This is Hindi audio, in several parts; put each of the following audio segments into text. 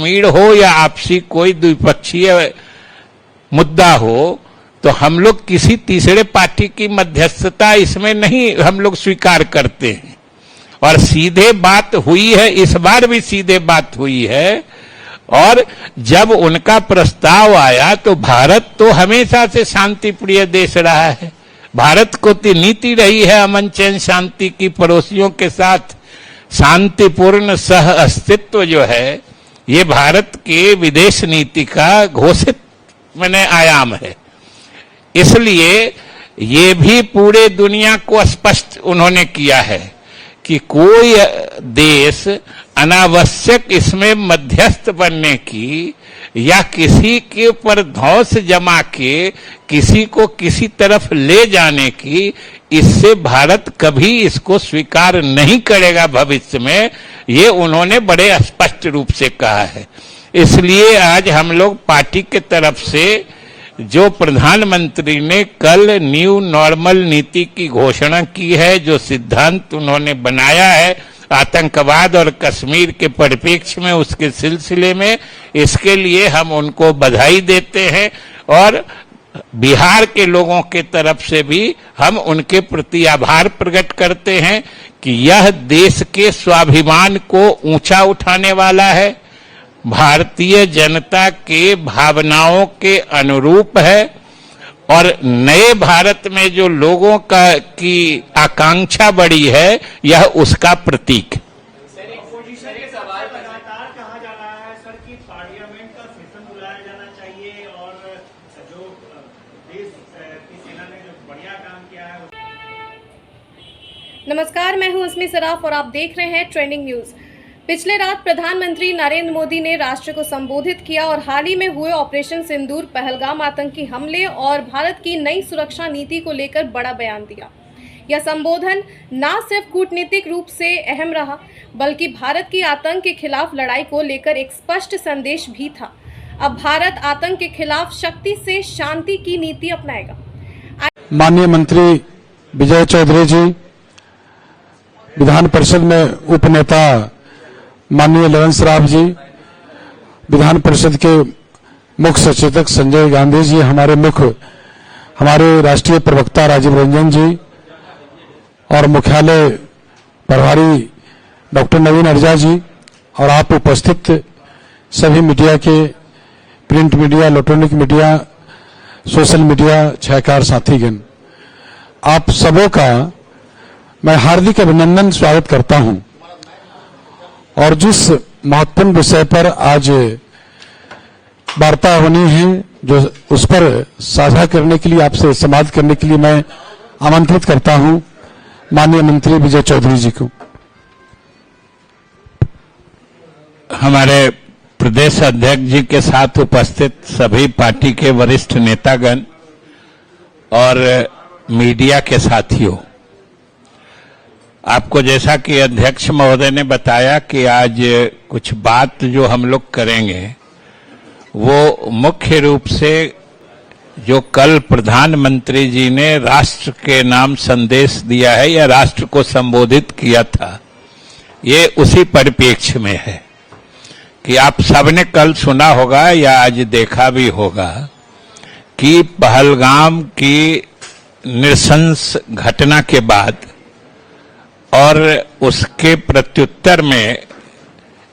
कश्मीर हो या आपसी कोई द्विपक्षीय मुद्दा हो, तो हम लोग किसी तीसरे पार्टी की मध्यस्थता इसमें नहीं हम लोग स्वीकार करते हैं। और सीधे बात हुई है, इस बार भी सीधे बात हुई है। और जब उनका प्रस्ताव आया तो भारत तो हमेशा से शांति प्रिय देश रहा है। भारत को तो नीति रही है अमन चैन शांति की, पड़ोसियों के साथ शांतिपूर्ण सह अस्तित्व जो है, ये भारत के विदेश नीति का घोषित आयाम है। इसलिए ये भी पूरे दुनिया को स्पष्ट उन्होंने किया है कि कोई देश अनावश्यक इसमें मध्यस्थ बनने की या किसी के ऊपर धौंस जमा के किसी को किसी तरफ ले जाने की, इससे भारत कभी इसको स्वीकार नहीं करेगा भविष्य में। ये उन्होंने बड़े स्पष्ट रूप से कहा है। इसलिए आज हम लोग पार्टी के तरफ से जो प्रधानमंत्री ने कल न्यू नॉर्मल नीति की घोषणा की है, जो सिद्धांत उन्होंने बनाया है आतंकवाद और कश्मीर के परिप्रेक्ष्य में, उसके सिलसिले में, इसके लिए हम उनको बधाई देते हैं। और बिहार के लोगों के तरफ से भी हम उनके प्रति आभार प्रकट करते हैं कि यह देश के स्वाभिमान को ऊंचा उठाने वाला है, भारतीय जनता के भावनाओं के अनुरूप है और नए भारत में जो लोगों की आकांक्षा बढ़ी है, यह उसका प्रतीक है। नमस्कार, मैं हूं अस्मी सराफ और आप देख रहे हैं ट्रेंडिंग न्यूज। पिछले रात प्रधानमंत्री नरेंद्र मोदी ने राष्ट्र को संबोधित किया और हाल ही में हुए ऑपरेशन सिंदूर, पहलगाम आतंकी हमले और भारत की नई सुरक्षा नीति को लेकर बड़ा बयान दिया। यह संबोधन न सिर्फ कूटनीतिक रूप से अहम रहा, बल्कि भारत की आतंक के खिलाफ लड़ाई को लेकर एक स्पष्ट संदेश भी था। अब भारत आतंक के खिलाफ शक्ति से शांति की नीति अपनाएगा। माननीय मंत्री विजय चौधरी जी, विधान परिषद में उपनेता माननीय ललन सराफ जी, विधान परिषद के मुख्य सचेतक संजय गांधी जी, हमारे राष्ट्रीय प्रवक्ता राजीव रंजन जी और मुख्यालय प्रभारी डॉक्टर नवीन अर्जा जी और आप उपस्थित सभी मीडिया के, print media, electronic media, social media छायाकार साथीगण, आप सबों का मैं हार्दिक अभिनंदन स्वागत करता हूं। और जिस महत्वपूर्ण विषय पर आज वार्ता होनी है, जो उस पर साझा करने के लिए, आपसे संवाद करने के लिए मैं आमंत्रित करता हूं माननीय मंत्री विजय चौधरी जी को। हमारे प्रदेश अध्यक्ष जी के साथ उपस्थित सभी पार्टी के वरिष्ठ नेतागण और मीडिया के साथियों, आपको जैसा कि अध्यक्ष महोदय ने बताया कि आज कुछ बात जो हम लोग करेंगे वो मुख्य रूप से जो कल प्रधानमंत्री जी ने राष्ट्र के नाम संदेश दिया है या राष्ट्र को संबोधित किया था, ये उसी परिप्रेक्ष्य में है कि आप सबने कल सुना होगा या आज देखा भी होगा कि पहलगाम की नृशंस घटना के बाद और उसके प्रत्युत्तर में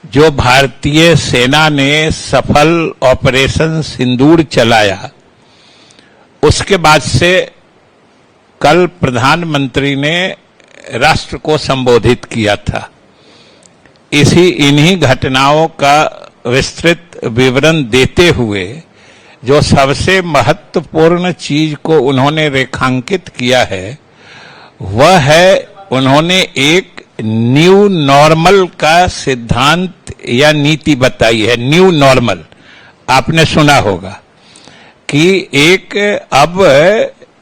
जो भारतीय सेना ने सफल ऑपरेशन सिंदूर चलाया, उसके बाद से कल प्रधानमंत्री ने राष्ट्र को संबोधित किया था। इन्हीं घटनाओं का विस्तृत विवरण देते हुए जो सबसे महत्वपूर्ण चीज को उन्होंने रेखांकित किया है, वह है उन्होंने एक न्यू नॉर्मल का सिद्धांत या नीति बताई है। न्यू नॉर्मल आपने सुना होगा कि एक अब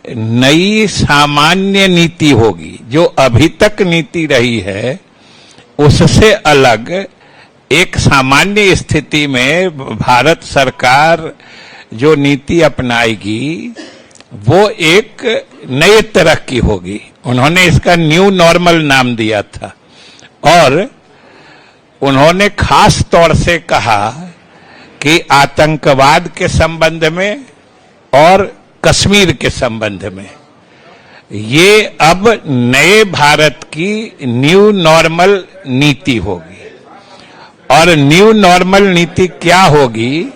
नई सामान्य नीति होगी। जो अभी तक नीति रही है उससे अलग एक सामान्य स्थिति में भारत सरकार जो नीति अपनाएगी वो एक नए तरह की होगी। उन्होंने इसका न्यू नॉर्मल नाम दिया था और उन्होंने खास तौर से कहा कि आतंकवाद के संबंध में और कश्मीर के संबंध में ये अब नए भारत की न्यू नॉर्मल नीति होगी। और न्यू नॉर्मल नीति क्या होगी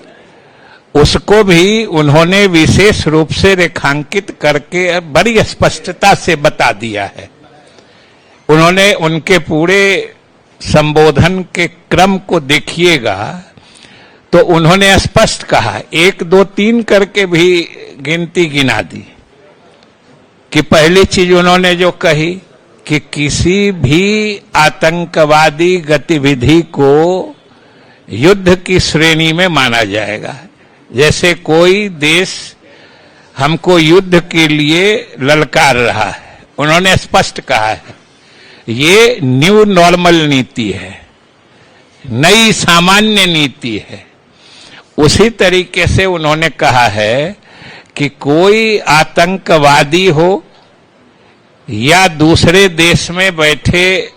उसको भी उन्होंने विशेष रूप से रेखांकित करके बड़ी स्पष्टता से बता दिया है। उन्होंने उनके पूरे संबोधन के क्रम को देखिएगा तो उन्होंने स्पष्ट कहा, 1 2 3 करके भी गिनती गिना दी कि पहली चीज उन्होंने जो कही कि किसी भी आतंकवादी गतिविधि को युद्ध की श्रेणी में माना जाएगा। जैसे कोई देश हमको युद्ध के लिए ललकार रहा है, उन्होंने स्पष्ट कहा है ये न्यू नॉर्मल नीति है, नई सामान्य नीति है। उसी तरीके से उन्होंने कहा है कि कोई आतंकवादी हो या दूसरे देश में बैठे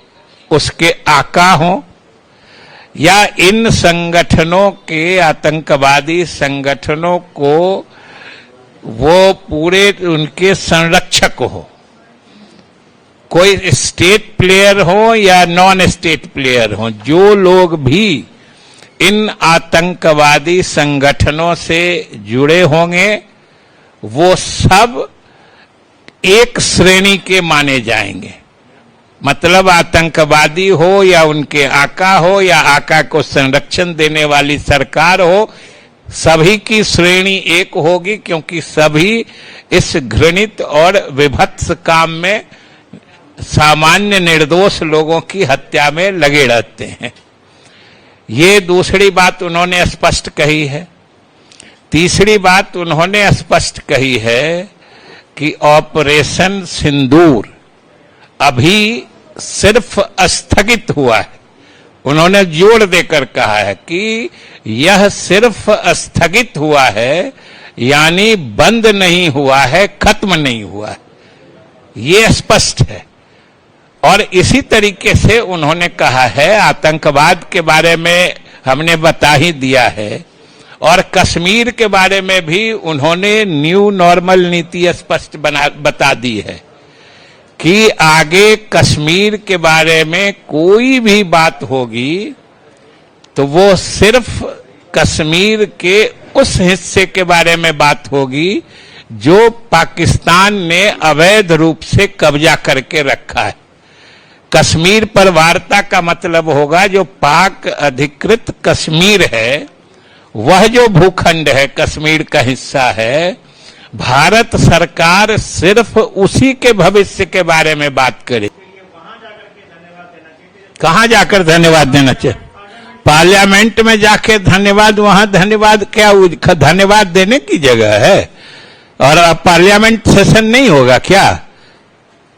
उसके आका हो या इन संगठनों के आतंकवादी संगठनों को वो पूरे उनके संरक्षक हो, कोई स्टेट प्लेयर हो या नॉन स्टेट प्लेयर हो, जो लोग भी इन आतंकवादी संगठनों से जुड़े होंगे वो सब एक श्रेणी के माने जाएंगे। मतलब आतंकवादी हो या उनके आका हो या आका को संरक्षण देने वाली सरकार हो, सभी की श्रेणी एक होगी, क्योंकि सभी इस घृणित और विभत्स काम में सामान्य निर्दोष लोगों की हत्या में लगे रहते हैं। ये दूसरी बात उन्होंने स्पष्ट कही है। तीसरी बात उन्होंने स्पष्ट कही है कि ऑपरेशन सिंदूर अभी सिर्फ स्थगित हुआ है। उन्होंने जोर देकर कहा है कि यह सिर्फ स्थगित हुआ है, यानी बंद नहीं हुआ है, खत्म नहीं हुआ है, ये स्पष्ट है। और इसी तरीके से उन्होंने कहा है, आतंकवाद के बारे में हमने बता ही दिया है और कश्मीर के बारे में भी उन्होंने न्यू नॉर्मल नीति स्पष्ट बता दी है कि आगे कश्मीर के बारे में कोई भी बात होगी तो वो सिर्फ कश्मीर के उस हिस्से के बारे में बात होगी जो पाकिस्तान ने अवैध रूप से कब्जा करके रखा है। कश्मीर पर वार्ता का मतलब होगा जो पाक अधिकृत कश्मीर है, वह जो भूखंड है, कश्मीर का हिस्सा है, भारत सरकार सिर्फ उसी के भविष्य के बारे में बात करे। कहां जाकर धन्यवाद देना चाहिए? पार्लियामेंट में जाके धन्यवाद, वहां धन्यवाद क्या, धन्यवाद देने की जगह है? और अब पार्लियामेंट सेशन नहीं होगा क्या?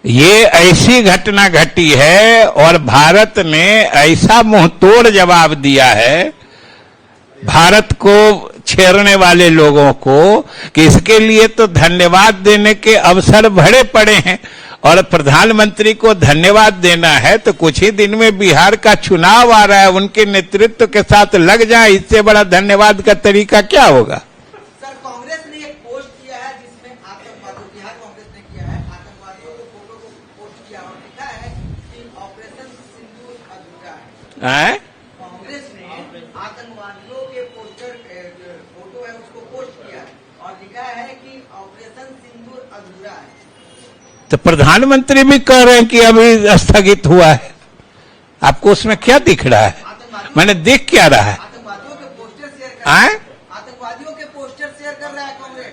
ये ऐसी घटना घटी है और भारत ने ऐसा मुंहतोड़ जवाब दिया है भारत को छेड़ने वाले लोगों को कि इसके लिए तो धन्यवाद देने के अवसर भरे पड़े हैं। और प्रधानमंत्री को धन्यवाद देना है तो कुछ ही दिन में बिहार का चुनाव आ रहा है, उनके नेतृत्व के साथ लग जाए, इससे बड़ा धन्यवाद का तरीका क्या होगा? सर, कांग्रेस ने एक पोस्ट किया है जिसमें आतंकवादियों, बिहार कांग्रेस ने किया है, आतंकवादियों के फोटो को पोस्ट किया और लिखा है कि ऑपरेशन सिंदूर अधूरा है। कांग्रेस ने आतंकवादियों के पोस्टर फोटो है उसको पोस्ट किया और लिखा है कि ऑपरेशन सिंदूर अधूरा है। तो प्रधानमंत्री भी कह रहे हैं कि अभी स्थगित हुआ है, आपको उसमें क्या दिख रहा है? मैंने देख क्या रहा है? आतंकवादियों के पोस्टर शेयर कर रहा है, आतंकवादियों के पोस्टर शेयर कर रहा है कांग्रेस।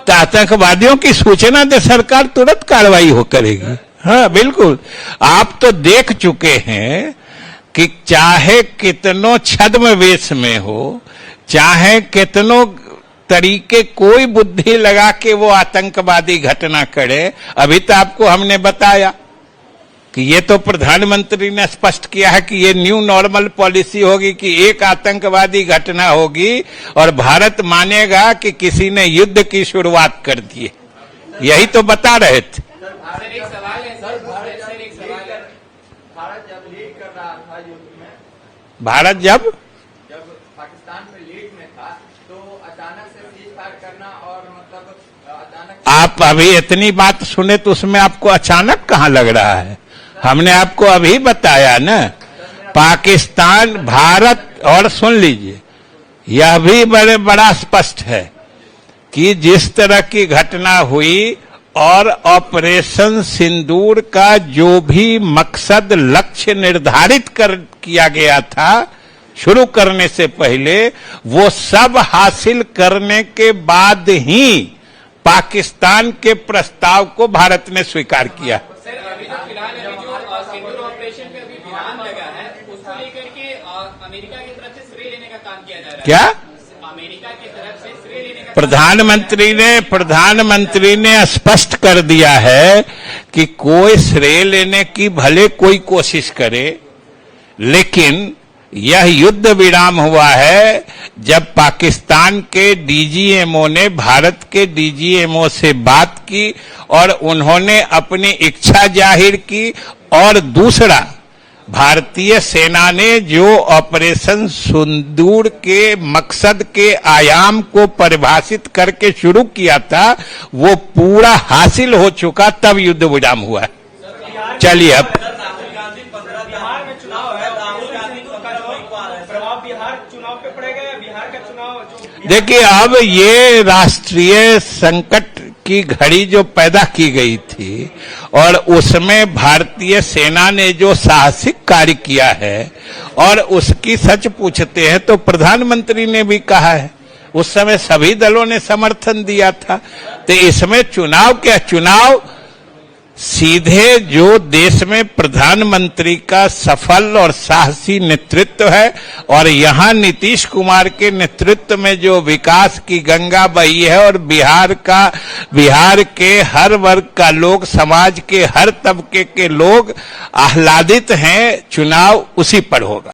तो आतंकवादियों की सूचना दे, सरकार तुरंत कार्रवाई हो करेगी। हाँ बिल्कुल, आप तो देख चुके हैं कि चाहे कितनों छद्म वेश में हो, चाहे कितनों तरीके कोई बुद्धि लगा के वो आतंकवादी घटना करे, अभी तो आपको हमने बताया कि ये तो प्रधानमंत्री ने स्पष्ट किया है कि ये न्यू नॉर्मल पॉलिसी होगी कि एक आतंकवादी घटना होगी और भारत मानेगा कि किसी ने युद्ध की शुरुआत कर दी है। यही तो बता रहे थे। एक सवाल है सर, भारत जब लीड कर रहा था युद्ध में, भारत जब पाकिस्तान पे लीड में था, तो अचानक से सीज फायर करना और मतलब अचानक आप अभी इतनी बात सुने तो उसमें आपको अचानक कहाँ लग रहा है? हमने आपको अभी बताया ना, पाकिस्तान भारत, और सुन लीजिए, यह भी बड़ा स्पष्ट है कि जिस तरह की घटना हुई और ऑपरेशन सिंदूर का जो भी मकसद लक्ष्य निर्धारित किया गया था शुरू करने से पहले, वो सब हासिल करने के बाद ही पाकिस्तान के प्रस्ताव को भारत ने स्वीकार किया। सर अभी जो फिलहाल जो सिंदूर ऑपरेशन पे अभी विराम लगा है, उसको लेकर के अमेरिका की तरफ से श्रेय लेने का काम किया जा रहा है। क्या अमेरिका की तरफ से श्रेय लेने का प्रधानमंत्री ने स्पष्ट कर दिया है कि कोई श्रेय लेने की भले कोई कोशिश करे, लेकिन यह युद्ध विराम हुआ है जब पाकिस्तान के डीजीएमओ ने भारत के डीजीएमओ से बात की और उन्होंने अपनी इच्छा जाहिर की, और दूसरा, भारतीय सेना ने जो ऑपरेशन सिंदूर के मकसद के आयाम को परिभाषित करके शुरू किया था, वो पूरा हासिल हो चुका, तब युद्ध विराम हुआ। चलिए अब बिहार में चुनाव है, राहुल गांधी का प्रभाव बिहार चुनाव पे पड़ेगा या बिहार का चुनाव जो देखिए, अब ये राष्ट्रीय संकट की घड़ी जो पैदा की गई थी और उसमें भारतीय सेना ने जो साहसिक कार्य किया है, और उसकी सच पूछते हैं तो प्रधानमंत्री ने भी कहा है, उस समय सभी दलों ने समर्थन दिया था। तो इसमें चुनाव क्या, चुनाव सीधे जो देश में प्रधानमंत्री का सफल और साहसी नेतृत्व है, और यहाँ नीतीश कुमार के नेतृत्व में जो विकास की गंगा बही है, और बिहार के हर वर्ग का लोग, समाज के हर तबके के लोग आह्लादित हैं, चुनाव उसी पर होगा।